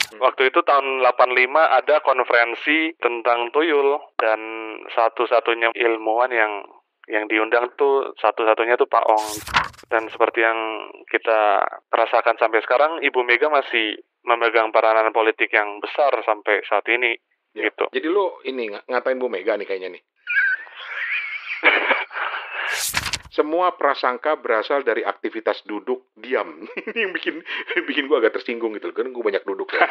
Waktu itu tahun 85 ada konferensi tentang tuyul dan satu-satunya ilmuwan yang diundang tuh satu-satunya tuh Pak Ong. Dan seperti yang kita rasakan sampai sekarang, Ibu Mega masih memegang peranan politik yang besar sampai saat ini. Ya. Gitu. Jadi lo ini ngatain Bu Mega nih kayaknya nih. Semua prasangka berasal dari aktivitas duduk diam. Ini yang bikin gue agak tersinggung gitu, karena gue banyak duduk. Ya.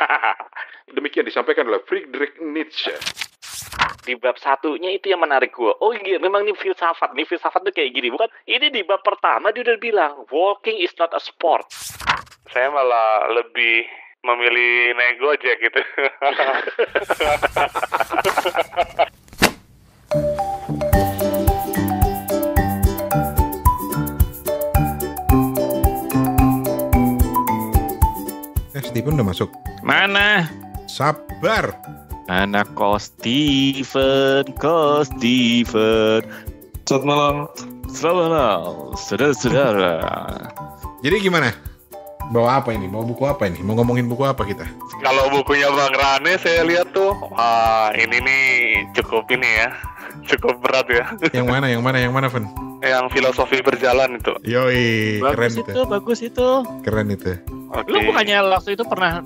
Demikian disampaikan oleh Friedrich Nietzsche. Di bab satunya itu yang menarik gue. Oh iya, memang ini filsafat. Nih filsafat tuh kayak gini, bukan? Ini di bab pertama dia udah bilang, walking is not a sport. Saya malah lebih memilih naik Gojek gitu. Steven udah masuk. Mana? Sabar. Mana kau Steven? Selamat malam. Selamat malam, saudara-saudara. Jadi gimana? Bawa apa ini? Bawa buku apa ini? Mau ngomongin buku apa kita? Kalau bukunya Bang Rane saya lihat tuh, ini nih cukup ini ya, cukup berat ya. Yang mana, Fen? Yang filosofi berjalan itu. Yoi, keren Bagus itu. Bagus itu. Keren itu. Oke. Lu bukannya waktu itu pernah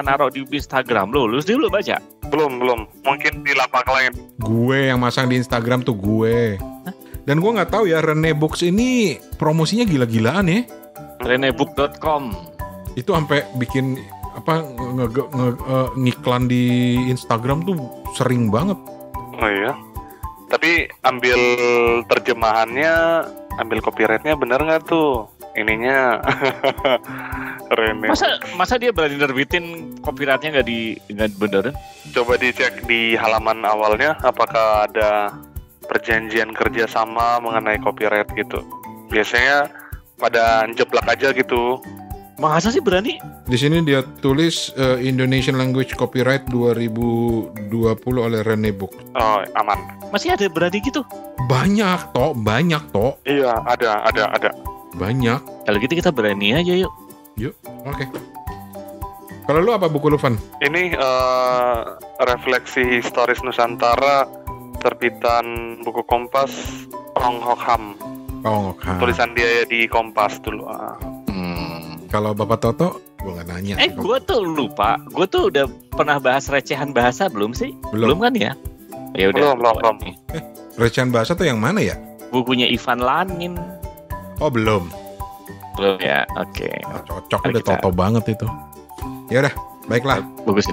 naruh di Instagram lu dulu baca? Belum. Mungkin di lapak lain. Gue yang masang di Instagram tuh gue. Dan gue nggak tahu ya, Rene Books ini promosinya gila-gilaan ya. renebook.com. Itu sampai bikin apa ngiklan di Instagram tuh sering banget. Oh iya. Tapi ambil terjemahannya, ambil copyrightnya bener nggak tuh? Ininya Rene. Masa dia berani nerbitin copyrightnya nggak benerin? Coba dicek di halaman awalnya apakah ada perjanjian kerjasama mengenai copyright gitu. Biasanya pada jeplak aja gitu. Masa sih berani? Di sini dia tulis Indonesian Language Copyright 2020 oleh Rene Books. Oh, aman. Masih ada berani gitu? Banyak toh. Iya, ada. Banyak. Kalau gitu kita berani aja yuk. Yuk, oke. Kalau lu apa buku lu, Van? Ini refleksi historis Nusantara terbitan buku Kompas Ong Hok Ham. Oh, oke. Tulisan dia di Kompas dulu. Kalau Bapak Toto, gue nggak nanya. Gue tuh lupa. Gue tuh udah pernah bahas recehan bahasa belum sih? Belum kan ya? Ya udah. Belum. Recehan bahasa tuh yang mana ya? Bukunya Ivan Lanin. Oh, belum. Belum ya? Oke. Cocok, udah Toto banget itu. Ya udah, baiklah. Bagus.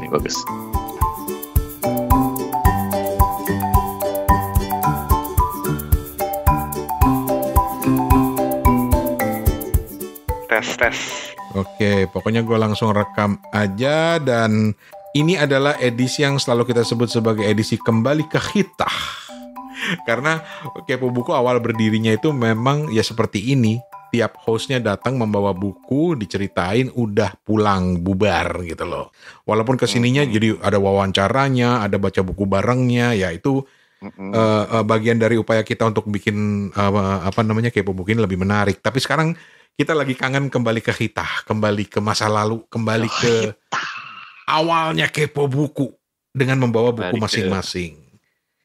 Tes. Oke, pokoknya gue langsung rekam aja. Dan ini adalah edisi yang selalu kita sebut sebagai edisi kembali ke Hitah. Karena Kepo Buku awal berdirinya itu memang ya seperti ini. Tiap hostnya datang membawa buku, diceritain, udah pulang, bubar gitu loh. Walaupun kesininya jadi ada wawancaranya, ada baca buku barengnya, ya itu bagian dari upaya kita untuk bikin Kepo Buku ini lebih menarik. Tapi sekarang kita lagi kangen kembali ke Hitah, kembali ke masa lalu, kembali ke awalnya Kepo Buku dengan membawa buku masing-masing.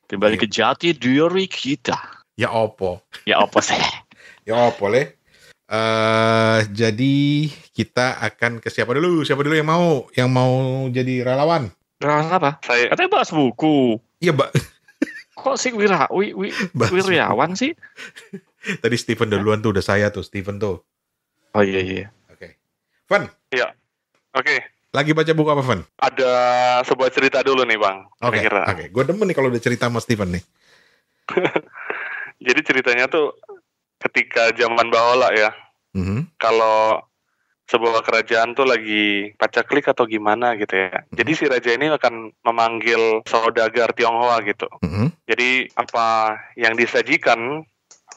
Kembali ke jati diri kita. Ya opo sih. Ya opo le. Jadi kita akan ke siapa dulu yang mau jadi relawan? Relawan apa? Saya Katanya bahas buku. Iya, Mbak. Kok sih Wirawan sih? Tadi Steven duluan tuh, udah saya tuh Steven tuh. Oh iya. Oke. Van. Iya. Oke. Lagi baca buku apa, Van? Ada sebuah cerita dulu nih, Bang. Oke. Gue demen nih kalau udah cerita sama Steven nih. Jadi ceritanya tuh ketika zaman Bahola ya. Kalau sebuah kerajaan tuh lagi pacaklik atau gimana gitu ya. Jadi si raja ini akan memanggil saudagar Tionghoa gitu. Jadi apa yang disajikan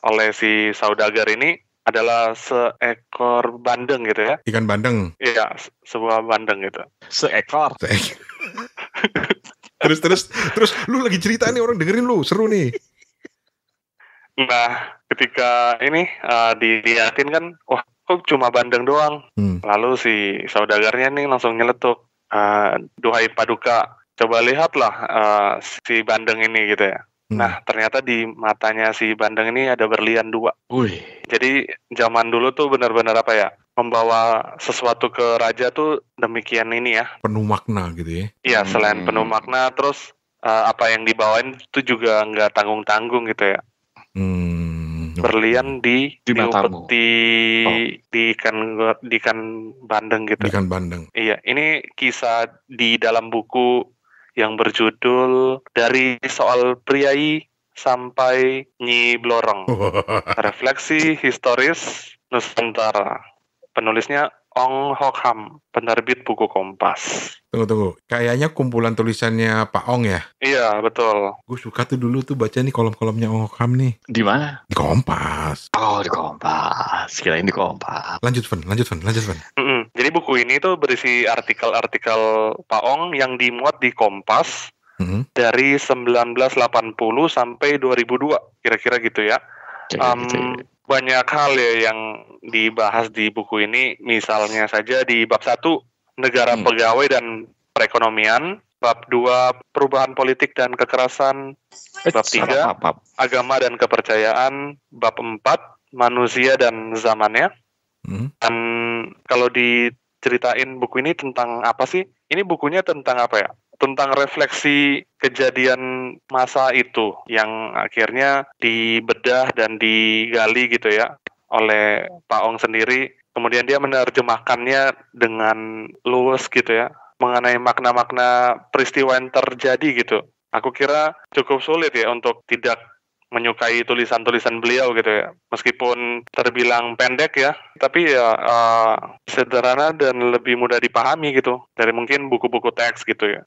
oleh si saudagar ini adalah seekor bandeng gitu ya. Ikan bandeng. Iya, sebuah bandeng gitu. Seekor. Terus lu lagi cerita nih, orang dengerin lu, seru nih. Nah, ketika ini diliatin kan, wah kok cuma bandeng doang. Lalu si saudagarnya nih langsung nyeletuk. Duhai Paduka, coba lihatlah si Bandeng ini gitu ya. Nah, ternyata di matanya si Bandeng ini ada berlian 2. Jadi zaman dulu tuh benar-benar apa ya, membawa sesuatu ke raja tuh demikian ini ya. Penuh makna gitu ya. Iya, selain penuh makna, terus apa yang dibawain itu juga nggak tanggung-tanggung gitu ya. Berlian di matamu. Di ikan bandeng gitu. Ikan bandeng. Iya, ini kisah di dalam buku yang berjudul Dari Soal Priai Sampai Nyi Blorong. Refleksi Historis Nusantara. Penulisnya Ong Hok Ham, penerbit buku Kompas. Tunggu. Kayaknya kumpulan tulisannya Pak Ong ya? Iya, betul. Gue suka tuh dulu tuh baca nih kolom-kolomnya Ong Hok Ham nih. Di mana? Di Kompas. Oh, di Kompas. Kirain di Kompas. Lanjut, Van. Jadi buku ini tuh berisi artikel-artikel Pak Ong yang dimuat di Kompas dari 1980 sampai 2002, kira-kira gitu ya. Banyak hal ya yang dibahas di buku ini, misalnya saja di bab 1, negara pegawai dan perekonomian, bab 2, perubahan politik dan kekerasan, bab 3, agama dan kepercayaan, bab 4, manusia dan zamannya. Dan kalau diceritain buku ini tentang apa sih? Ini bukunya tentang apa ya? Tentang refleksi kejadian masa itu yang akhirnya dibedah dan digali gitu ya oleh Pak Ong sendiri. Kemudian dia menerjemahkannya dengan luwes gitu ya, mengenai makna-makna peristiwa yang terjadi gitu. Aku kira cukup sulit ya untuk tidak menyukai tulisan-tulisan beliau gitu ya, meskipun terbilang pendek ya, tapi ya sederhana dan lebih mudah dipahami gitu dari mungkin buku-buku teks gitu ya.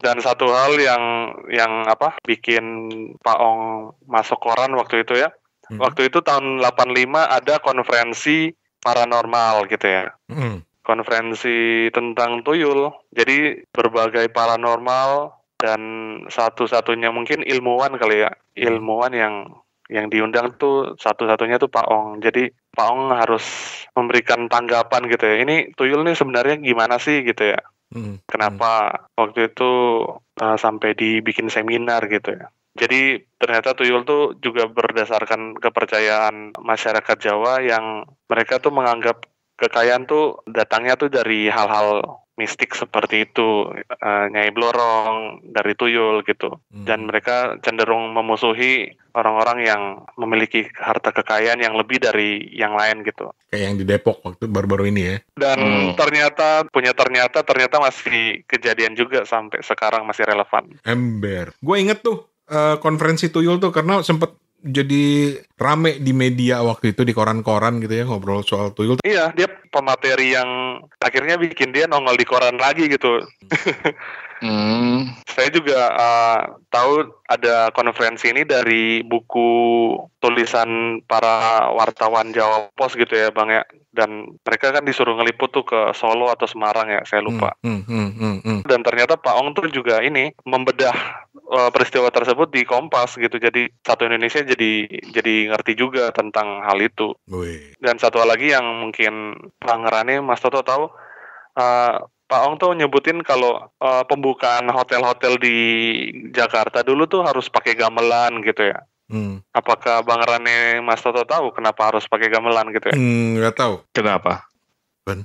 Dan satu hal yang bikin Pak Ong masuk koran waktu itu ya, waktu itu tahun 85 ada konferensi paranormal gitu ya. Konferensi tentang tuyul, jadi berbagai paranormal. Dan satu-satunya mungkin ilmuwan kali ya, ilmuwan yang diundang tuh satu-satunya tuh Pak Ong. Jadi Pak Ong harus memberikan tanggapan gitu ya. Ini tuyul nih sebenarnya gimana sih gitu ya? Kenapa waktu itu sampai dibikin seminar gitu ya? Jadi ternyata tuyul tuh juga berdasarkan kepercayaan masyarakat Jawa yang mereka tuh menganggap kekayaan tuh datangnya tuh dari hal-hal mistik seperti itu, Nyai Blorong, dari tuyul gitu. Dan mereka cenderung memusuhi orang-orang yang memiliki harta kekayaan yang lebih dari yang lain gitu. Kayak yang di Depok waktu baru-baru ini ya. Dan ternyata masih kejadian juga sampai sekarang masih relevan. Ember. Gue inget tuh konferensi tuyul tuh karena sempet jadi rame di media waktu itu, di koran-koran gitu ya, ngobrol soal tuyul. Iya, dia pemateri yang akhirnya bikin dia nongol di koran lagi gitu. Saya juga tahu ada konferensi ini dari buku tulisan para wartawan Jawa Pos gitu ya Bang ya. Dan mereka kan disuruh ngeliput tuh ke Solo atau Semarang ya, saya lupa. Dan ternyata Pak Ong tuh juga ini membedah peristiwa tersebut di Kompas gitu. Jadi satu Indonesia jadi ngerti juga tentang hal itu. Dan satu lagi yang mungkin Pangerane Mas Toto tahu, Pak Ong tuh nyebutin kalau pembukaan hotel-hotel di Jakarta dulu tuh harus pakai gamelan gitu ya. Apakah Bang Rane Mas Toto tahu kenapa harus pakai gamelan gitu ya? Nggak tahu. Kenapa? Ban.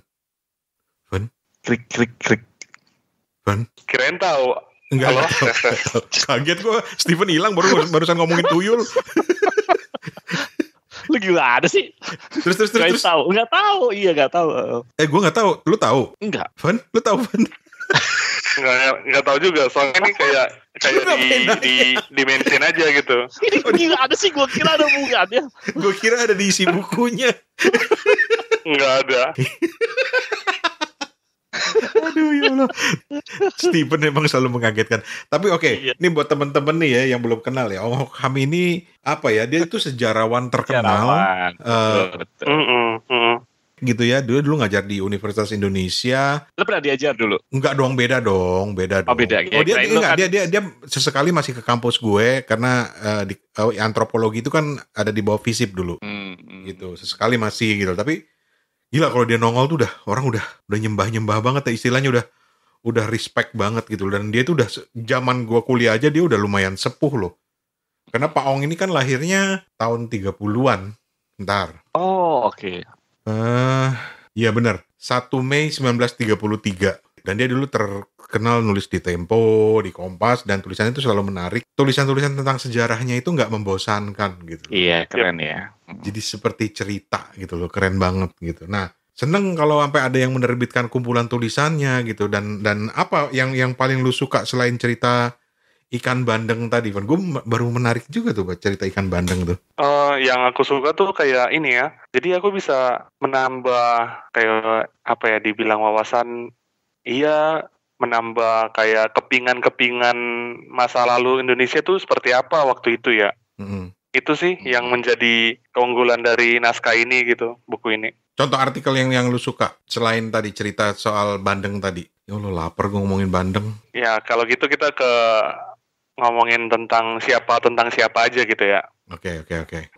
Krik. Ban. Kirain tahu. Enggak. Kaget gue. Steven hilang barusan ngomongin tuyul. Lu gila ada sih. Terus. Tahu. Nggak tahu. Iya nggak tahu. Gue nggak tahu. Lu tahu? Enggak. Van, lu tahu Van? Nggak tahu juga. Soalnya ini kayak di mention aja gitu. Ini gila ada sih. Gue kira ada hubungannya. Gue kira ada di isi bukunya. Nggak ada. Aduh ya Allah. Steven memang selalu mengagetkan. Tapi oke, ini buat teman-teman nih ya yang belum kenal ya. Ong Hok Ham ini apa ya? Dia itu sejarawan terkenal. Betul. Gitu ya. Dulu ngajar di Universitas Indonesia. Lu pernah diajar dulu? Enggak dong, beda dong. Oh beda. Dia sesekali masih ke kampus gue karena di antropologi itu kan ada di bawah FISIP dulu. Gitu. Sesekali masih gitu. Tapi gila kalau dia nongol tuh orang udah nyembah banget ya, istilahnya udah respect banget gitu. Dan dia tuh udah zaman gua kuliah aja dia udah lumayan sepuh loh. Karena Pak Ong ini kan lahirnya tahun 30-an. Bentar. Oh, oke. Iya benar. 1 Mei 1933. Dan dia dulu terkenal nulis di Tempo, di Kompas, dan tulisannya itu selalu menarik. Tulisan-tulisan tentang sejarahnya itu nggak membosankan gitu. Iya, keren ya. Jadi seperti cerita gitu loh, keren banget gitu. Nah, seneng kalau sampai ada yang menerbitkan kumpulan tulisannya gitu. Dan apa yang paling lu suka selain cerita ikan bandeng tadi, Van? Gue baru menarik juga tuh cerita ikan bandeng tuh. Yang aku suka tuh kayak ini ya. Jadi aku bisa menambah kayak apa ya, dibilang wawasan. Iya, menambah kayak kepingan-kepingan masa lalu Indonesia tuh seperti apa waktu itu ya. Itu sih yang menjadi keunggulan dari naskah ini gitu, buku ini. Contoh artikel yang lu suka selain tadi cerita soal bandeng tadi. Ya Allah, lapar gue ngomongin bandeng. Ya, kalau gitu kita ke ngomongin tentang siapa aja gitu ya. Oke.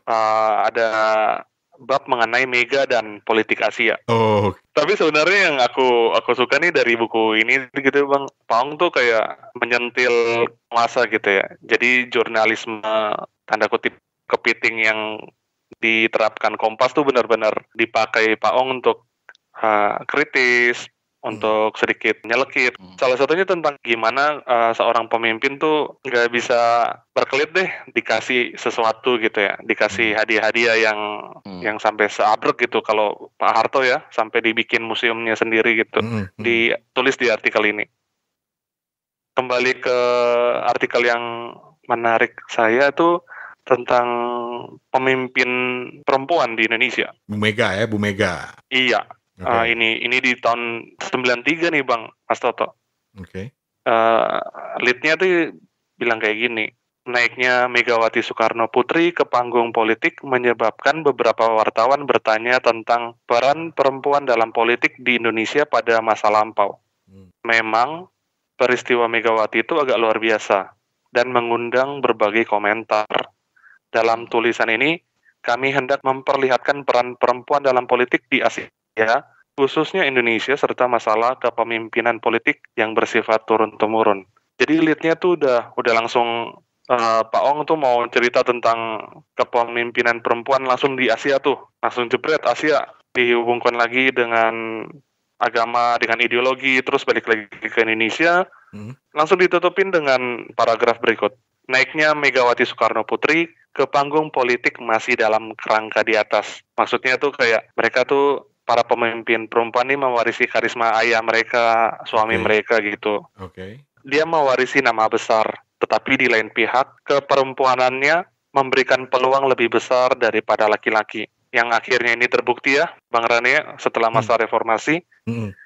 Ada bab mengenai Mega dan politik Asia. Oh. Tapi sebenarnya yang aku suka nih dari buku ini gitu Bang, Pak Ong tuh kayak menyentil masa gitu ya. Jadi jurnalisme tanda kutip kepiting yang diterapkan Kompas tuh benar-benar dipakai Pak Ong untuk kritis, untuk sedikit nyelekit. Salah satunya tentang gimana seorang pemimpin tuh nggak bisa berkelit deh dikasih sesuatu gitu ya, dikasih hadiah-hadiah yang sampai seabrek gitu. Kalau Pak Harto ya sampai dibikin museumnya sendiri gitu, ditulis di artikel ini. Kembali ke artikel yang menarik saya tuh tentang pemimpin perempuan di Indonesia. Bu Mega. Iya. Okay. Ini di tahun 93 nih Bang Mas Toto. Oke. Leadnya tuh bilang kayak gini, naiknya Megawati Soekarno Putri ke panggung politik menyebabkan beberapa wartawan bertanya tentang peran perempuan dalam politik di Indonesia pada masa lampau. Memang peristiwa Megawati itu agak luar biasa dan mengundang berbagai komentar. Dalam tulisan ini, kami hendak memperlihatkan peran perempuan dalam politik di Asia, khususnya Indonesia, serta masalah kepemimpinan politik yang bersifat turun-temurun. Jadi leadnya tuh udah langsung Pak Ong tuh mau cerita tentang kepemimpinan perempuan langsung di Asia tuh, langsung jebret Asia, dihubungkan lagi dengan agama, dengan ideologi, terus balik lagi ke Indonesia, langsung ditutupin dengan paragraf berikut. Naiknya Megawati Soekarno Putri ke panggung politik masih dalam kerangka di atas. Maksudnya tuh kayak mereka tuh para pemimpin perempuan ini mewarisi karisma ayah mereka, suami mereka gitu. Dia mewarisi nama besar, tetapi di lain pihak keperempuanannya memberikan peluang lebih besar daripada laki-laki. Yang akhirnya ini terbukti ya, Bang Rane, setelah masa reformasi,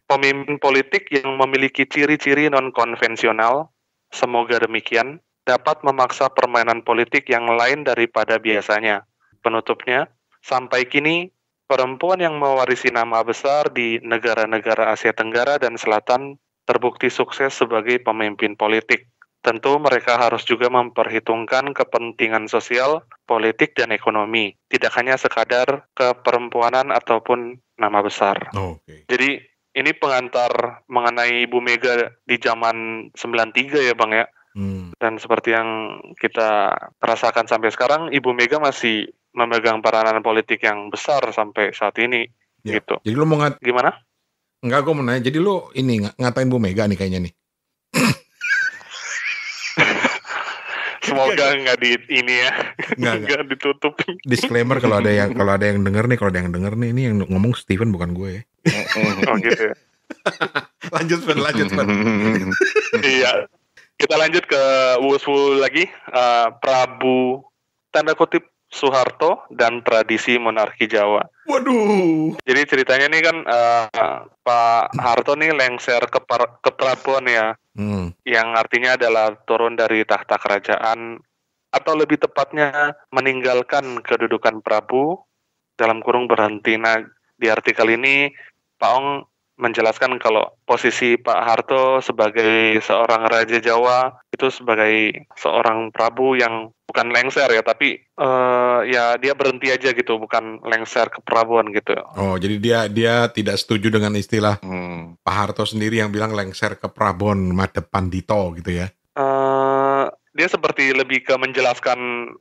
pemimpin politik yang memiliki ciri-ciri non-konvensional, semoga demikian, dapat memaksa permainan politik yang lain daripada biasanya. Penutupnya, sampai kini, perempuan yang mewarisi nama besar di negara-negara Asia Tenggara dan Selatan terbukti sukses sebagai pemimpin politik. Tentu mereka harus juga memperhitungkan kepentingan sosial, politik, dan ekonomi. Tidak hanya sekadar keperempuanan ataupun nama besar. Jadi ini pengantar mengenai Ibu Mega di zaman 93 ya Bang ya. Dan seperti yang kita rasakan sampai sekarang, Ibu Mega masih memegang peranan politik yang besar sampai saat ini, gitu. Jadi lu mau gimana? Enggak, gue mau nanya. Jadi lu ini ngatain Bu Mega nih kayaknya nih. Semoga nggak di ini ya, nggak ditutup. Disclaimer kalau ada yang denger nih, ini yang ngomong Steven bukan gue ya. Oh gitu ya. lanjut Van. Iya. Kita lanjut ke Wuswu lagi, Prabu tanda kutip Soeharto dan tradisi monarki Jawa. Waduh. Jadi ceritanya nih kan Pak Harto nih lengser ke Prabon ya, yang artinya adalah turun dari tahta kerajaan atau lebih tepatnya meninggalkan kedudukan Prabu, dalam kurung berhenti. Nah di artikel ini Pak Ong menjelaskan kalau posisi Pak Harto sebagai seorang Raja Jawa itu itu sebagai seorang prabu yang bukan lengser ya, tapi ya dia berhenti aja gitu, bukan lengser ke prabuan gitu. Oh, jadi dia tidak setuju dengan istilah Pak Harto sendiri yang bilang lengser ke prabon Madepandito gitu ya? Dia seperti lebih ke menjelaskan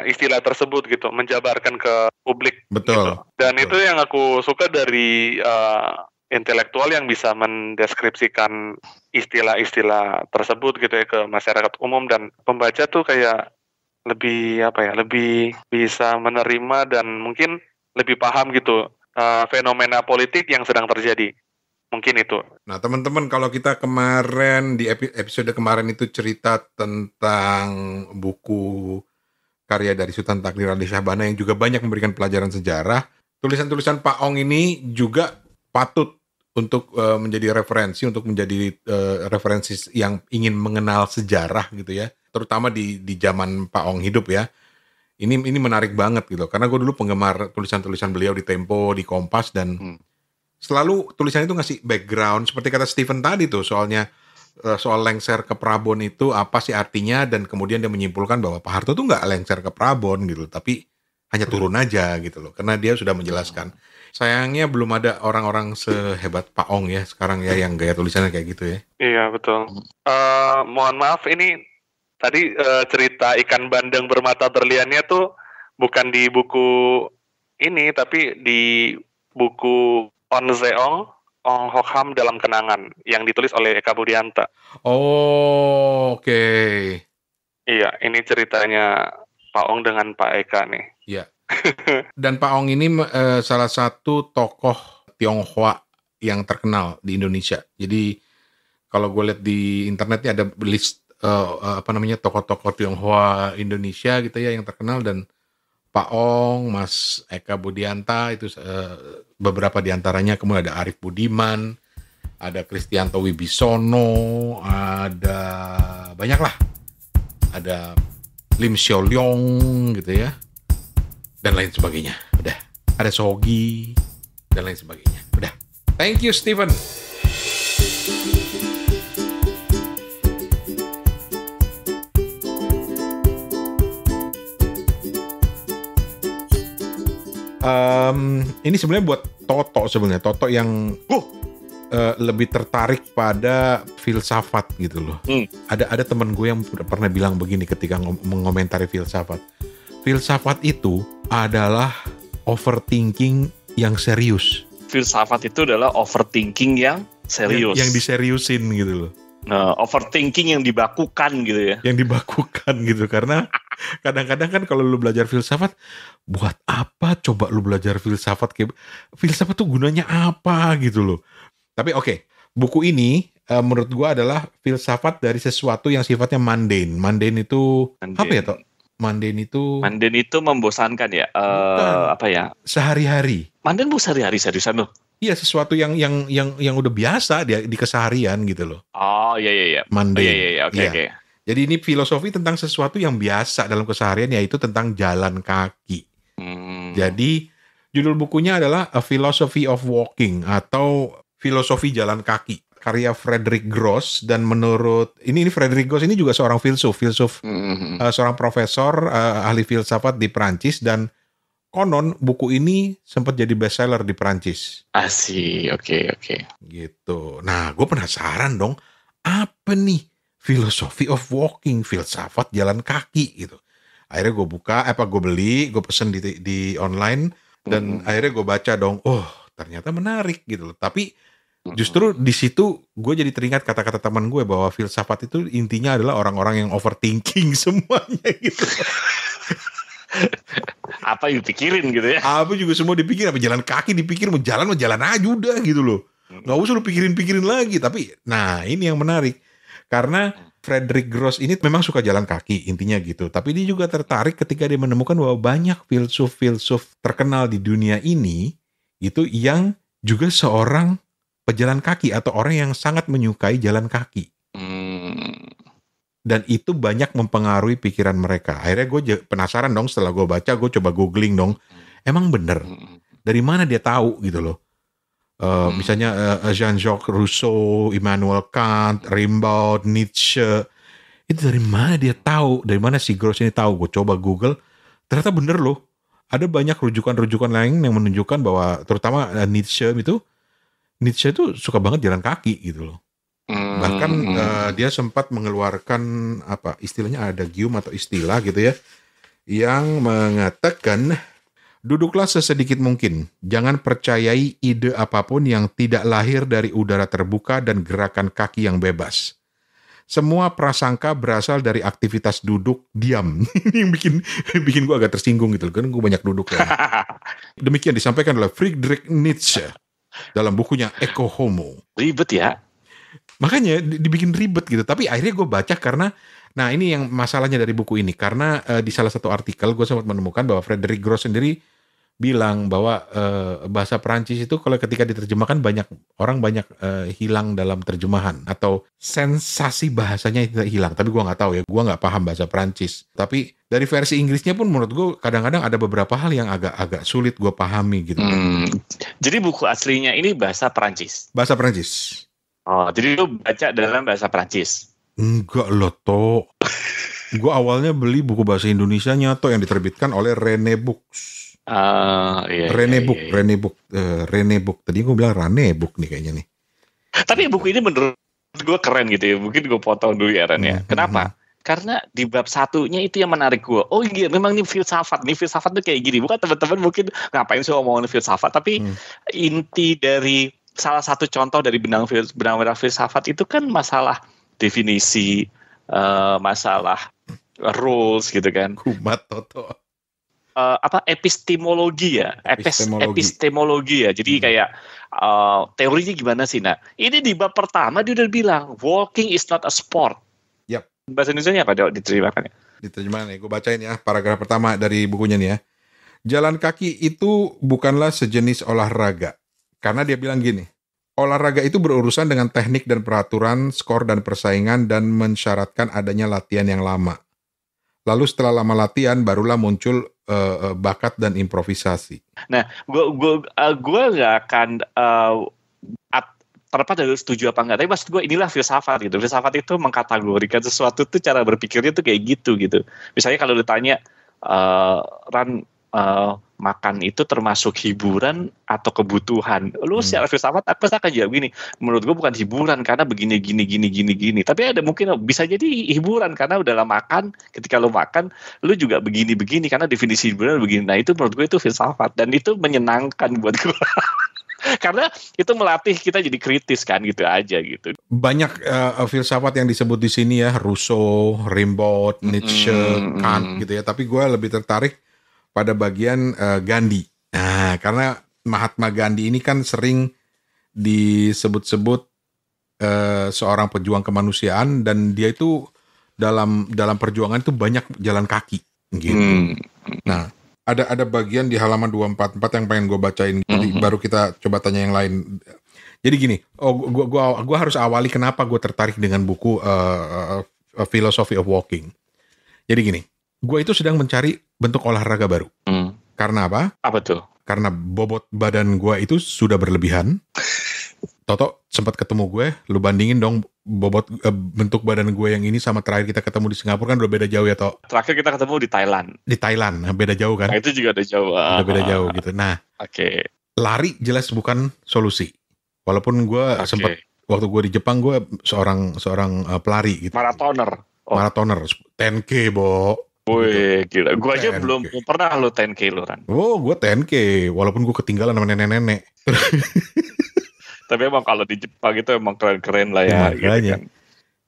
istilah tersebut gitu, menjabarkan ke publik. Betul. Gitu. Dan betul. itu yang aku suka dari intelektual yang bisa mendeskripsikan istilah-istilah tersebut gitu ya ke masyarakat umum, dan pembaca tuh kayak lebih bisa menerima dan mungkin lebih paham gitu fenomena politik yang sedang terjadi. Mungkin itu. Nah, teman-teman, kalau kita kemarin di episode kemarin itu cerita tentang buku karya dari Sultan Takdir Ali Syahbana yang juga banyak memberikan pelajaran sejarah, tulisan-tulisan Pak Ong ini juga patut untuk menjadi referensi, untuk menjadi referensi yang ingin mengenal sejarah gitu ya, terutama di zaman Pak Ong hidup ya. Ini menarik banget gitu, karena gue dulu penggemar tulisan-tulisan beliau di Tempo, di Kompas, dan selalu tulisan itu ngasih background, seperti kata Steven tadi tuh, soal lengser ke Prabon itu apa sih artinya, dan kemudian dia menyimpulkan bahwa Pak Harto tuh nggak lengser ke Prabon gitu, tapi hanya turun aja gitu loh, karena dia sudah menjelaskan. Sayangnya belum ada orang-orang sehebat Pak Ong ya sekarang ya, yang gaya tulisannya kayak gitu ya. Iya, betul. Mohon maaf, ini tadi cerita ikan bandeng bermata berliannya tuh bukan di buku ini, tapi di buku On Zeong, Ong Hokham dalam Kenangan, yang ditulis oleh Eka Budianta. Oh, oke. Iya, ini ceritanya Pak Ong dengan Pak Eka nih. Iya. Dan Pak Ong ini salah satu tokoh Tionghoa yang terkenal di Indonesia. Jadi kalau gue lihat di internetnya ada list tokoh-tokoh Tionghoa Indonesia gitu ya yang terkenal, dan Pak Ong, Mas Eka Budianta itu beberapa diantaranya. Kemudian ada Arif Budiman, ada Kristianto Wibisono, ada banyak lah, ada Lim Xiao Leong gitu ya, dan lain sebagainya. Udah, ada Sogi dan lain sebagainya. Udah, thank you Steven. Ini sebenarnya buat Toto yang lebih tertarik pada filsafat gitu loh. Ada teman gue yang pernah bilang begini ketika mengomentari filsafat. Filsafat itu adalah overthinking yang serius. Filsafat itu adalah overthinking yang serius. Yang diseriusin gitu loh. Nah, overthinking yang dibakukan gitu ya. Yang dibakukan gitu, karena kadang-kadang kan kalau lu belajar filsafat, buat apa coba lu belajar filsafat? Kayak filsafat tuh gunanya apa gitu loh. Tapi oke, buku ini menurut gua adalah filsafat dari sesuatu yang sifatnya mundane. Mundane itu apa ya, Tok? Mundane itu membosankan ya. Apa ya? Sehari-hari. Mundane bu sehari-hari seriusan loh. Iya, sesuatu yang udah biasa di keseharian gitu loh. Oh iya. Mundane. Oke. Jadi ini filosofi tentang sesuatu yang biasa dalam keseharian, yaitu tentang jalan kaki. Jadi judul bukunya adalah A Philosophy of Walking atau Filosofi Jalan Kaki, karya Frederick Gross. Dan menurut ini Frederick Gross ini juga seorang filsuf, seorang profesor ahli filsafat di Prancis, dan konon buku ini sempat jadi bestseller di Prancis. Asik, oke. Gitu. Nah, gue penasaran dong, apa nih Philosophy of Walking, filsafat jalan kaki gitu. Akhirnya gue gue beli, gue pesen di online, dan akhirnya gue baca dong, oh ternyata menarik gitu loh. Tapi justru di situ gue jadi teringat kata-kata teman gue bahwa filsafat itu intinya adalah orang-orang yang overthinking semuanya gitu. Apa yang dipikirin gitu ya? Apa juga semua dipikir, apa jalan kaki dipikir, mau jalan aja udah gitu loh. Nggak usah lu pikirin lagi. Tapi nah ini yang menarik, karena Frederick Gross ini memang suka jalan kaki intinya gitu. Tapi dia juga tertarik ketika dia menemukan bahwa banyak filsuf terkenal di dunia ini itu yang juga seorang pejalan kaki atau orang yang sangat menyukai jalan kaki. Dan itu banyak mempengaruhi pikiran mereka. Akhirnya gue penasaran dong, setelah gue baca, gue coba googling dong. Emang bener? Dari mana dia tahu gitu loh? Misalnya Jean-Jacques Rousseau, Immanuel Kant, Rimbaud, Nietzsche. Itu dari mana dia tahu? Dari mana si Gross ini tahu? Gue coba Google, ternyata bener loh. Ada banyak rujukan-rujukan lain yang menunjukkan bahwa terutama Nietzsche itu suka banget jalan kaki gitu loh. Bahkan dia sempat mengeluarkan istilahnya adagium atau istilah gitu ya, yang mengatakan duduklah sesedikit mungkin, jangan percayai ide apapun yang tidak lahir dari udara terbuka dan gerakan kaki yang bebas. Semua prasangka berasal dari aktivitas duduk diam. Ini yang bikin gue agak tersinggung gitu, kan gue banyak duduk ya. Demikian disampaikan oleh Friedrich Nietzsche dalam bukunya Ecce Homo. Ribet ya. Makanya dibikin ribet gitu. Tapi akhirnya gue baca karena, nah ini yang masalahnya dari buku ini. Karena di salah satu artikel gue sempat menemukan bahwa Frederick Gross sendiri bilang bahwa bahasa Perancis itu kalau ketika diterjemahkan banyak hilang dalam terjemahan atau sensasi bahasanya itu hilang. Tapi gue nggak tahu ya, gue nggak paham bahasa Perancis. Tapi dari versi Inggrisnya pun menurut gue kadang-kadang ada beberapa hal yang agak sulit gue pahami gitu. Jadi buku aslinya ini bahasa Perancis. Bahasa Perancis. Oh, jadi lu baca dalam bahasa Perancis? Enggak loh, Tok. Gue awalnya beli buku bahasa Indonesianya Tok yang diterbitkan oleh Rene Books. Iya. Rene Book. Tadi gue bilang Rane Book nih kayaknya nih. Tapi buku ini menurut gue keren gitu ya. Mungkin gue potong dulu ya Ren ya. Kenapa? Karena di bab satunya itu yang menarik gue. Oh iya, memang ini filsafat. Nih filsafat tuh kayak gini. Bukan teman-teman mungkin ngapain sih ngomongin filsafat. Tapi inti dari salah satu contoh dari benang filsafat itu kan masalah definisi, masalah rules gitu kan. Kumat Toto. Epistemologi ya, epistemologi ya. Jadi kayak teorinya gimana sih? Nah, ini di bab pertama dia udah bilang walking is not a sport. Yap. Bahasa Indonesia apa diterjemahkan? Diterjemahkan nih, gue bacain ya paragraf pertama dari bukunya nih ya. Jalan kaki itu bukanlah sejenis olahraga, karena dia bilang gini. Olahraga itu berurusan dengan teknik dan peraturan, skor dan persaingan dan mensyaratkan adanya latihan yang lama. Lalu setelah lama latihan barulah muncul bakat dan improvisasi. Nah, gue nggak akan terlepas dari setuju apa enggak. Tapi maksud gue inilah filsafat gitu. Filsafat itu mengkategorikan sesuatu tuh cara berpikirnya tuh kayak gitu. Misalnya kalau ditanya makan itu termasuk hiburan atau kebutuhan. Lu secara filsafat aku akan jawab gini. Menurut gue bukan hiburan karena begini gini. Tapi ada mungkin bisa jadi hiburan karena udah lama makan. Ketika lu makan, lu juga begini karena definisi hiburan begini. Nah itu menurut gue itu filsafat dan itu menyenangkan buat gue. Karena itu melatih kita jadi kritis kan gitu aja gitu. Banyak filsafat yang disebut di sini ya, Rousseau, Rimbaud, Nietzsche, Kant gitu ya. Tapi gue lebih tertarik pada bagian Gandhi. Nah, karena Mahatma Gandhi ini kan sering disebut-sebut seorang pejuang kemanusiaan dan dia itu dalam perjuangan itu banyak jalan kaki gitu. Nah, ada bagian di halaman 244 yang pengen gue bacain. Jadi baru kita coba tanya yang lain. Jadi gini, gue harus awali kenapa gue tertarik dengan buku Philosophy of Walking. Jadi gini, gue itu sedang mencari bentuk olahraga baru. Karena apa? Apa tuh? Karena bobot badan gue itu sudah berlebihan. Toto sempat ketemu gue, lu bandingin dong bobot bentuk badan gue yang ini sama terakhir kita ketemu di Singapura kan udah beda jauh ya Tok. Terakhir kita ketemu di Thailand. Di Thailand, beda jauh kan? Nah, itu juga ada jauh. Udah beda jauh gitu. Nah, lari jelas bukan solusi. Walaupun gue sempat waktu gue di Jepang gue seorang pelari gitu. Maratoner 10K, Bo. Wih, gila. Gue aja belum pernah lo 10K lo kan. Oh, gue 10K. Walaupun gue ketinggalan sama nenek-nenek. Tapi emang kalau di Jepang itu emang keren-keren lah ya. Gitu kan.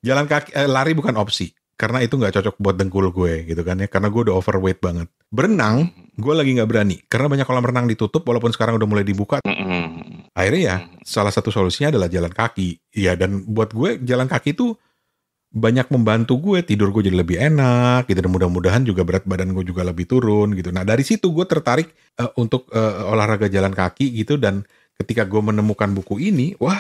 Jalan kaki, lari bukan opsi. Karena itu gak cocok buat dengkul gue gitu kan ya. Karena gue udah overweight banget. Berenang, gue lagi gak berani. Karena banyak kolam renang ditutup walaupun sekarang udah mulai dibuka. Akhirnya ya, salah satu solusinya adalah jalan kaki. Iya, dan buat gue jalan kaki itu banyak membantu gue, tidur gue jadi lebih enak gitu, dan mudah-mudahan juga berat badan gue juga lebih turun gitu. Nah dari situ gue tertarik untuk olahraga jalan kaki gitu, dan ketika gue menemukan buku ini, wah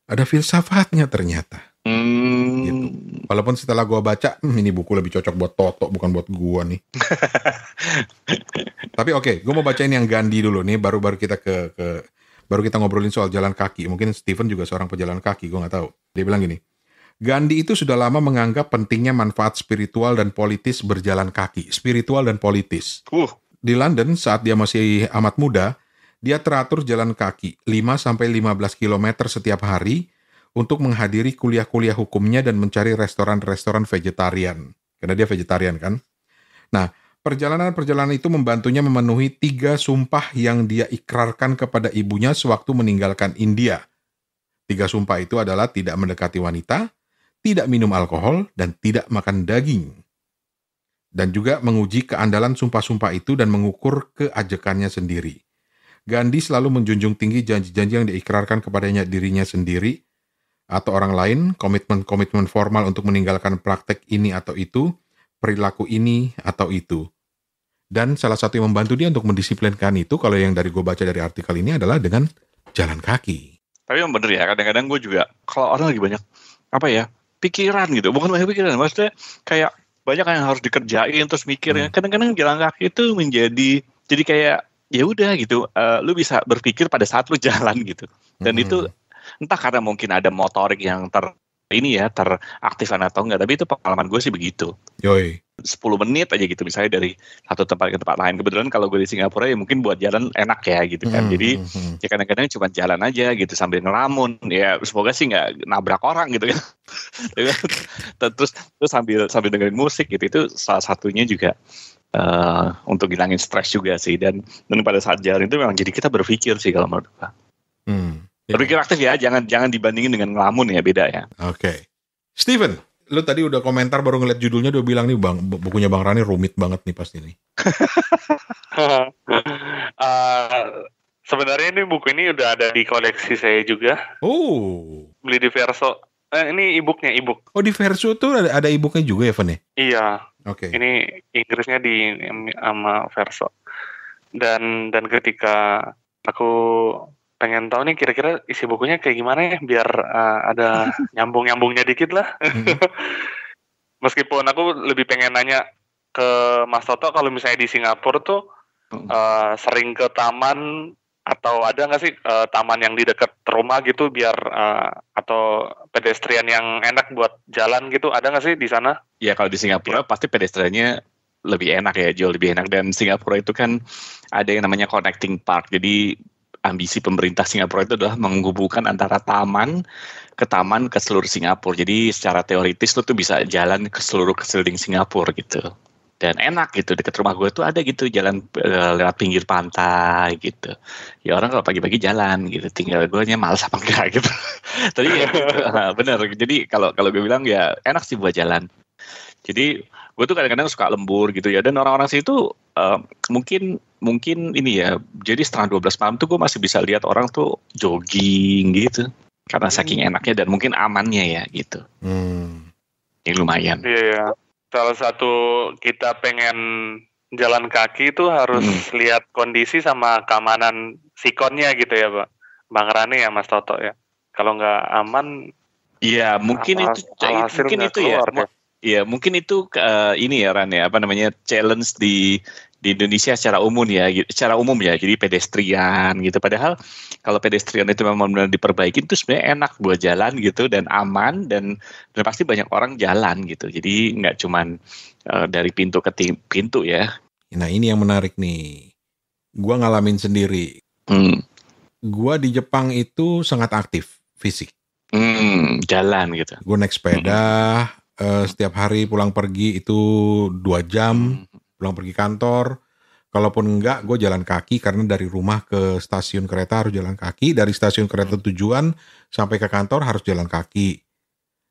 ada filsafatnya ternyata. Gitu. Walaupun setelah gue baca, ini buku lebih cocok buat Toto bukan buat gue nih. Tapi oke, gue mau bacain yang Gandhi dulu nih, baru kita baru kita ngobrolin soal jalan kaki. Mungkin Stephen juga seorang pejalan kaki, gue nggak tahu. Dia bilang gini. Gandhi itu sudah lama menganggap pentingnya manfaat spiritual dan politis berjalan kaki. Spiritual dan politis. Di London saat dia masih amat muda, dia teratur jalan kaki 5-15 km setiap hari untuk menghadiri kuliah-kuliah hukumnya dan mencari restoran-restoran vegetarian. Karena dia vegetarian kan? Nah, perjalanan-perjalanan itu membantunya memenuhi 3 sumpah yang dia ikrarkan kepada ibunya sewaktu meninggalkan India. 3 sumpah itu adalah tidak mendekati wanita, tidak minum alkohol, dan tidak makan daging. Dan juga menguji keandalan sumpah-sumpah itu dan mengukur keajekannya sendiri. Gandhi selalu menjunjung tinggi janji-janji yang diikrarkan kepadanya dirinya sendiri atau orang lain, komitmen-komitmen formal untuk meninggalkan praktek ini atau itu, perilaku ini atau itu. Dan salah satu yang membantu dia untuk mendisiplinkan itu, kalau yang dari gue baca dari artikel ini adalah dengan jalan kaki. Tapi yang bener ya, kadang-kadang gue juga, kalau orang lagi banyak, pikiran gitu. Bukan banyak pikiran, maksudnya kayak banyak yang harus dikerjain, terus mikirnya. Kadang-kadang jalan kaki itu jadi kayak, ya udah gitu, lu bisa berpikir pada saat lu jalan gitu. Dan itu, entah karena mungkin ada motorik yang teraktifkan atau enggak, tapi itu pengalaman gue sih begitu. Yoi. 10 menit aja gitu, misalnya dari satu tempat ke tempat lain. Kebetulan kalau gue di Singapura ya mungkin buat jalan enak ya gitu kan. Jadi ya kadang-kadang cuma jalan aja gitu sambil ngelamun. Ya semoga sih nggak nabrak orang gitu kan. terus sambil dengerin musik gitu, itu salah satunya juga untuk hilangin stres juga sih. Dan pada saat jalan itu memang jadi kita berpikir sih kalau menurut gue. Berpikir aktif ya, jangan dibandingin dengan ngelamun ya, beda ya. Oke. Steven, lu tadi udah komentar baru ngeliat judulnya udah bilang nih Bang, bukunya Bang Rani rumit banget nih pasti nih. Sebenarnya ini buku ini udah ada di koleksi saya juga. Oh. Beli di Verso. Ini e-book. Oh, di Verso tuh ada e-booknya juga ya, Van ya? Iya. Oke. Ini Inggrisnya di sama Verso. Dan ketika aku pengen tahu nih kira-kira isi bukunya kayak gimana ya, biar ada nyambung-nyambungnya dikit lah. Meskipun aku lebih pengen nanya ke Mas Toto, kalau misalnya di Singapura tuh sering ke taman, atau ada nggak sih taman yang di dekat rumah gitu, biar atau pedestrian yang enak buat jalan gitu, ada nggak sih di sana? Ya kalau di Singapura pasti pedestriannya lebih enak ya, jauh lebih enak. Dan Singapura itu kan ada yang namanya connecting park, jadi ambisi pemerintah Singapura itu adalah menghubungkan antara taman ke seluruh Singapura. Jadi secara teoritis lu tuh bisa jalan ke sekeliling Singapura gitu. Dan enak gitu, dekat rumah gue tuh ada gitu jalan lewat pinggir pantai gitu. Ya orang kalau pagi-pagi jalan gitu, tinggal gue nya malas apa enggak gitu. Tadi ya gitu, bener. Jadi kalau gue bilang ya enak sih buat jalan. Jadi gue tuh kadang-kadang suka lembur gitu ya. Dan orang-orang situ mungkin ini ya, jadi setengah 12 malam tuh gue masih bisa lihat orang tuh jogging gitu, karena saking enaknya dan mungkin amannya ya gitu. Ini lumayan. Iya. Salah satu kita pengen jalan kaki itu harus lihat kondisi sama keamanan sikonnya gitu ya, Pak Bang Rani ya, Mas Toto ya. Kalau nggak aman, iya mungkin itu ya. Iya, mungkin itu ini ya Ran ya, challenge di Indonesia secara umum ya, jadi pedestrian gitu. Padahal kalau pedestrian itu memang benar diperbaiki itu sebenarnya enak buat jalan gitu dan aman dan pasti banyak orang jalan gitu. Jadi nggak cuman dari pintu ke pintu ya. Nah ini yang menarik nih, gua ngalamin sendiri. Gua di Jepang itu sangat aktif fisik. Jalan gitu. Gue naik sepeda. Setiap hari pulang pergi itu 2 jam, pulang pergi kantor. Kalaupun enggak, gue jalan kaki karena dari rumah ke stasiun kereta harus jalan kaki. Dari stasiun kereta tujuan sampai ke kantor harus jalan kaki.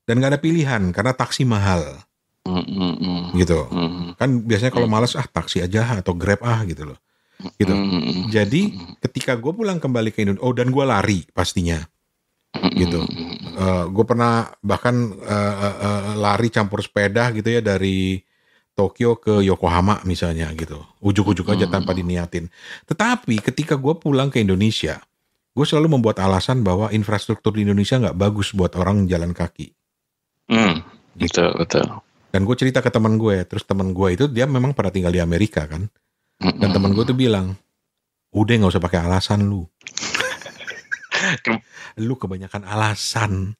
Dan nggak ada pilihan karena taksi mahal. Gitu. Kan biasanya kalau malas taksi aja atau Grab gitu loh. Gitu. Jadi ketika gue pulang kembali ke Indonesia, dan gue lari pastinya. Gitu. Gue pernah bahkan lari campur sepeda gitu ya, dari Tokyo ke Yokohama misalnya gitu, ujuk-ujuk aja tanpa diniatin. Tetapi ketika gue pulang ke Indonesia, gue selalu membuat alasan bahwa infrastruktur di Indonesia nggak bagus buat orang jalan kaki. Gitu. Betul. Dan gue cerita ke teman gue, terus teman gue itu dia memang pernah tinggal di Amerika kan, dan teman gue tuh bilang, udah nggak usah pakai alasan lu. Lu kebanyakan alasan.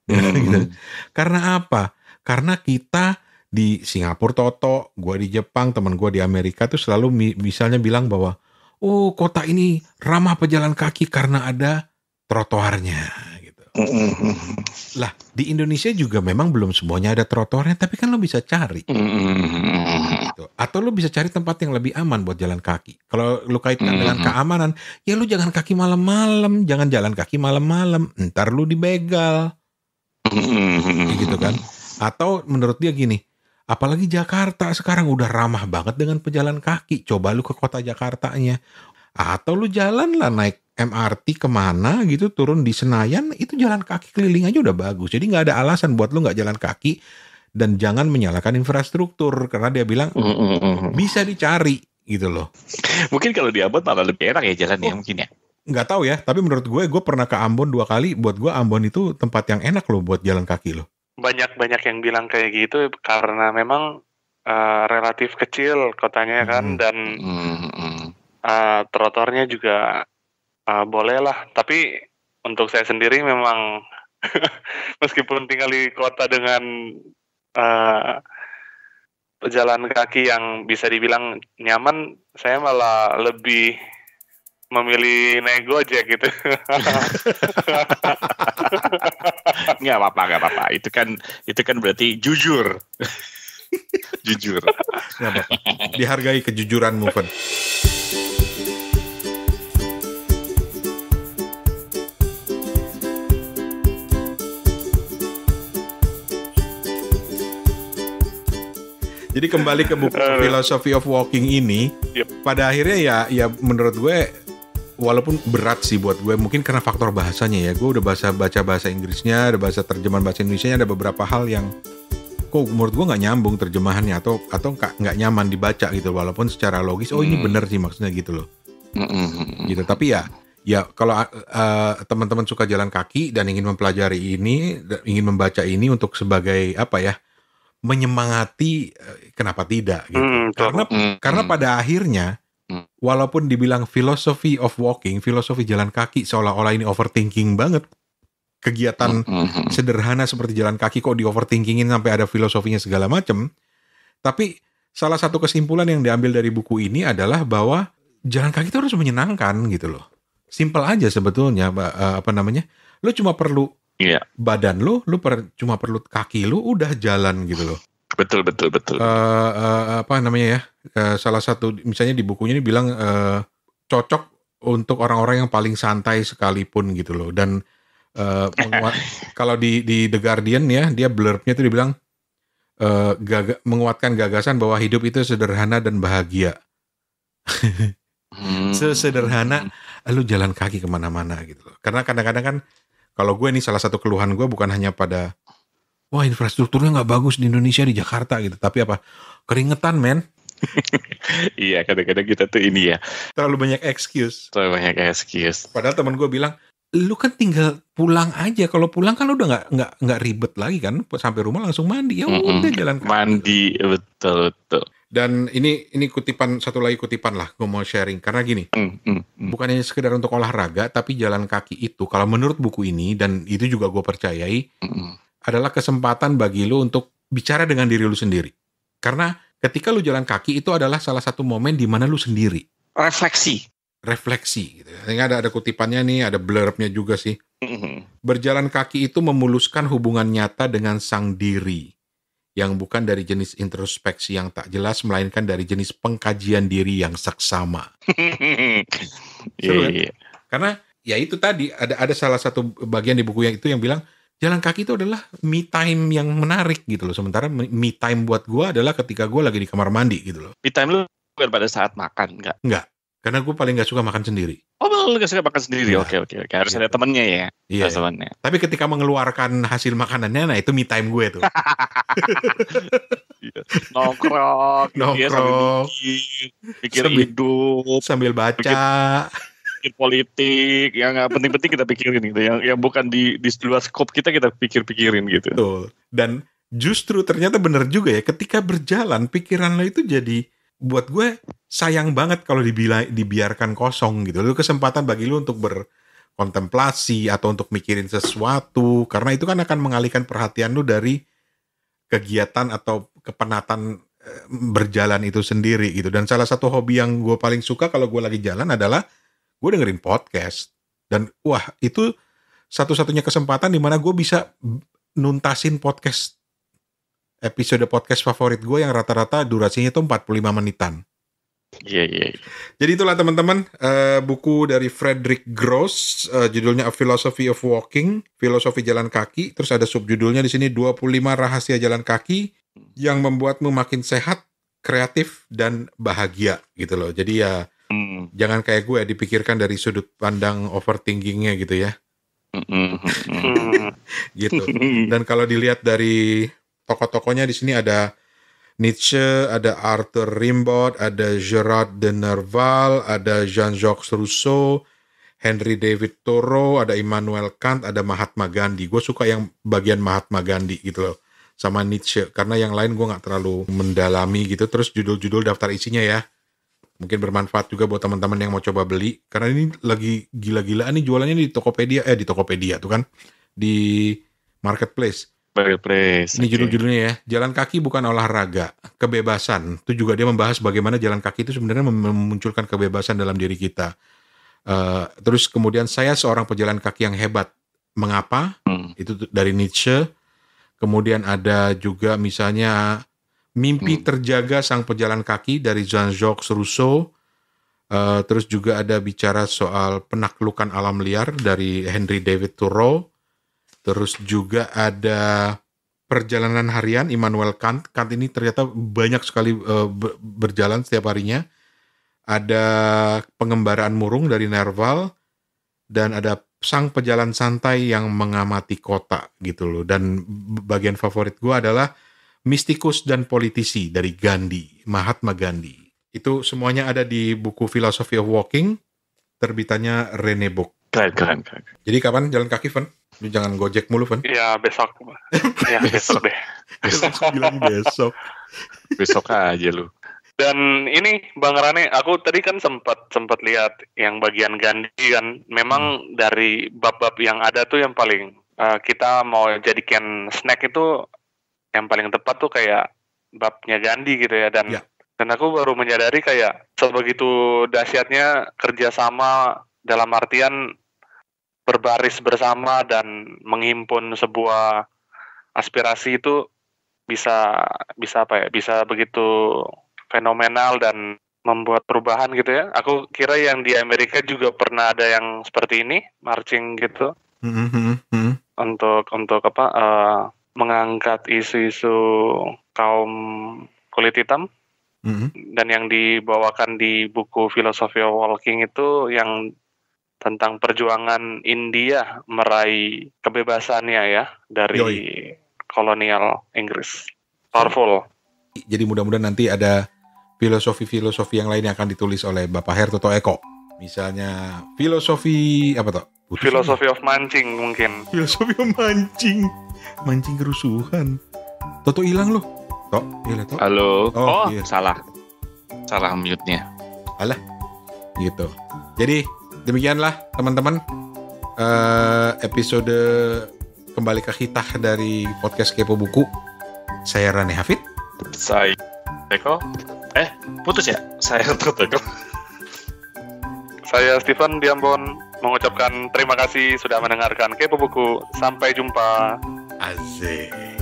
Gitu. Karena apa? Karena kita di Singapura Toto, gue di Jepang, teman gue di Amerika tuh selalu misalnya bilang bahwa kota ini ramah pejalan kaki karena ada trotoarnya gitu. Lah di Indonesia juga memang belum semuanya ada trotoarnya, tapi kan lo bisa cari gitu. Atau lo bisa cari tempat yang lebih aman buat jalan kaki. Kalau lo kaitkan dengan keamanan, ya lo jangan kaki malam-malam, jangan jalan kaki malam-malam, ntar lo dibegal gitu kan. Atau menurut dia gini, apalagi Jakarta sekarang udah ramah banget dengan pejalan kaki, coba lu ke kota Jakartanya. Atau lu jalan lah naik MRT kemana gitu, turun di Senayan, itu jalan kaki keliling aja udah bagus. Jadi gak ada alasan buat lu gak jalan kaki. Dan jangan menyalahkan infrastruktur, karena dia bilang bisa dicari gitu loh. Mungkin kalau di Ambon malah lebih enak ya jalan ya mungkin ya. Nggak tahu ya, tapi menurut gue pernah ke Ambon 2 kali. Buat gue Ambon itu tempat yang enak loh buat jalan kaki loh. Banyak yang bilang kayak gitu karena memang relatif kecil kotanya kan, dan trotoarnya juga boleh lah. Tapi untuk saya sendiri memang meskipun tinggal di kota dengan pejalan kaki yang bisa dibilang nyaman, saya malah lebih memilih naik Gojek gitu. Nggak apa-apa. Itu kan berarti jujur. Jujur. Nggak apa-apa. Dihargai kejujuranmu, Fen. Jadi kembali ke buku Philosophy of Walking ini, pada akhirnya ya menurut gue, walaupun berat sih buat gue, mungkin karena faktor bahasanya ya, gue udah baca bahasa Inggrisnya, ada bahasa terjemahan bahasa Indonesianya, ada beberapa hal yang kok menurut gue nggak nyambung terjemahannya atau nggak nyaman dibaca gitu, walaupun secara logis ini bener sih maksudnya gitu loh. Gitu. Tapi ya kalau teman-teman suka jalan kaki dan ingin mempelajari ini, ingin membaca ini untuk sebagai apa ya, menyemangati, kenapa tidak gitu. Karena pada akhirnya walaupun dibilang philosophy of walking, filosofi jalan kaki, seolah-olah ini overthinking banget. Kegiatan sederhana seperti jalan kaki kok di overthinkingin sampai ada filosofinya segala macam. Tapi salah satu kesimpulan yang diambil dari buku ini adalah bahwa jalan kaki itu harus menyenangkan gitu loh. Simple aja sebetulnya, lo cuma perlu badan lo cuma perlu kaki lo, udah jalan gitu loh. Betul. Salah satu misalnya di bukunya ini bilang cocok untuk orang-orang yang paling santai sekalipun gitu loh. Dan kalau di The Guardian ya, dia blurbnya itu dibilang menguatkan gagasan bahwa hidup itu sederhana dan bahagia. Sesederhana lu jalan kaki kemana-mana gitu loh. Karena kadang-kadang kan kalau gue nih, salah satu keluhan gue bukan hanya pada wah infrastrukturnya nggak bagus di Indonesia, di Jakarta gitu, tapi apa, keringetan men. Iya, kadang-kadang kita tuh ini ya, terlalu banyak excuse. Padahal teman gue bilang, lu kan tinggal pulang aja, kalau pulang kan udah nggak ribet lagi kan, sampai rumah langsung mandi, ya udah jalan kaki. Mandi, betul. Dan ini satu lagi kutipan lah, gue mau sharing karena gini, bukan hanya sekedar untuk olahraga, tapi jalan kaki itu kalau menurut buku ini, dan itu juga gue percayai, adalah kesempatan bagi lu untuk bicara dengan diri lu sendiri. Karena ketika lu jalan kaki itu adalah salah satu momen di mana lu sendiri. Refleksi gitu. Ini ada kutipannya nih, ada blurbnya juga sih. Berjalan kaki itu memuluskan hubungan nyata dengan sang diri, yang bukan dari jenis introspeksi yang tak jelas, melainkan dari jenis pengkajian diri yang seksama. Seru kan? Karena ya itu tadi, ada salah satu bagian di buku yang itu yang bilang, jalan kaki itu adalah me time yang menarik gitu loh. Sementara me time buat gue adalah ketika gue lagi di kamar mandi gitu loh. Me time lu bukan pada saat makan, enggak? Enggak, karena gue paling gak suka makan sendiri. Oh, lu gak suka makan sendiri? Oke. Harus ada temennya ya? Iya. Temennya. Tapi ketika mengeluarkan hasil makanannya, nah itu me time gue tuh. Nongkrong. Pikir hidup. Sambil baca. Pikir politik. Yang gak penting-penting kita pikirin gitu. Yang bukan di luar skop kita pikir-pikirin gitu. Betul. Dan justru ternyata benar juga ya, ketika berjalan, pikiran lo itu jadi, buat gue sayang banget kalau dibiarkan kosong gitu. Lu kesempatan bagi lu untuk kontemplasi atau untuk mikirin sesuatu, karena itu kan akan mengalihkan perhatian lu dari kegiatan atau kepenatan berjalan itu sendiri gitu. Dan salah satu hobi yang gue paling suka kalau gue lagi jalan adalah gue dengerin podcast. Dan wah, itu satu-satunya kesempatan di mana gue bisa nuntasin episode podcast favorit gue yang rata-rata durasinya itu 45 menitan. Iya. Jadi itulah teman-teman, buku dari Frederick Gross, judulnya A Philosophy of Walking, filosofi jalan kaki. Terus ada subjudulnya di sini 25 rahasia jalan kaki yang membuatmu makin sehat, kreatif dan bahagia gitu loh. Jadi ya jangan kayak gue dipikirkan dari sudut pandang overthinkingnya gitu ya. Gitu. Dan kalau dilihat dari tokoh-tokohnya di sini ada Nietzsche, ada Arthur Rimbaud, ada Gerard de Nerval, ada Jean-Jacques Rousseau, Henry David Thoreau, ada Immanuel Kant, ada Mahatma Gandhi. Gue suka yang bagian Mahatma Gandhi gitu loh, sama Nietzsche, karena yang lain gue nggak terlalu mendalami gitu. Terus judul-judul daftar isinya ya, mungkin bermanfaat juga buat teman-teman yang mau coba beli, karena ini lagi gila-gilaan nih jualannya di Tokopedia tuh kan, di Marketplace. Ini judul-judulnya ya. Jalan kaki bukan olahraga, kebebasan. Itu juga dia membahas bagaimana jalan kaki itu sebenarnya memunculkan kebebasan dalam diri kita. Terus kemudian saya seorang pejalan kaki yang hebat. Mengapa? Itu dari Nietzsche. Kemudian ada juga misalnya Mimpi Terjaga Sang Pejalan Kaki dari Jean-Jacques Rousseau. Terus juga ada bicara soal penaklukan alam liar dari Henry David Thoreau. Terus juga ada Perjalanan Harian Immanuel Kant. Kant ini ternyata banyak sekali berjalan setiap harinya. Ada Pengembaraan Murung dari Nerval. Dan ada Sang Pejalan Santai yang Mengamati Kota gitu loh. Dan bagian favorit gue adalah Mistikus dan Politisi dari Gandhi, Mahatma Gandhi. Itu semuanya ada di buku Philosophy of Walking, terbitannya Rene Book. Keren. Jadi kapan jalan kaki, Van? Lu jangan gojek mulu, Van. Ya besok. Ya besok deh. Besok bilang besok. Besok aja lu. Dan ini Bang Rane, aku tadi kan sempat lihat yang bagian Gandhi kan. Memang dari bab-bab yang ada tuh yang paling kita mau jadikan snack itu yang paling tepat tuh kayak babnya Gandhi gitu ya. Dan aku baru menyadari kayak sebegitu dahsyatnya kerjasama dalam artian berbaris bersama dan menghimpun sebuah aspirasi itu bisa begitu fenomenal dan membuat perubahan gitu ya. Aku kira yang di Amerika juga pernah ada yang seperti ini, marching gitu. Untuk mengangkat isu-isu kaum kulit hitam. Dan yang dibawakan di buku Philosophy of Walking itu yang tentang perjuangan India meraih kebebasannya ya dari kolonial Inggris. Powerful. Jadi mudah-mudahan nanti ada filosofi-filosofi yang lain yang akan ditulis oleh Bapak Hertoto Eko. Misalnya filosofi apa toh? Philosophy of mancing mungkin. Filosofi of mancing kerusuhan. Toto hilang loh. Tok. Halo. Iya. Salah mute-nya. Alah. Gitu. Jadi demikianlah teman-teman episode Kembali ke Khitah dari podcast Kepo Buku. Saya Rane Hafid. Saya Eko. Putus ya? Saya Eko. Saya Stephen Diambon mengucapkan terima kasih sudah mendengarkan Kepo Buku. Sampai jumpa. Asik.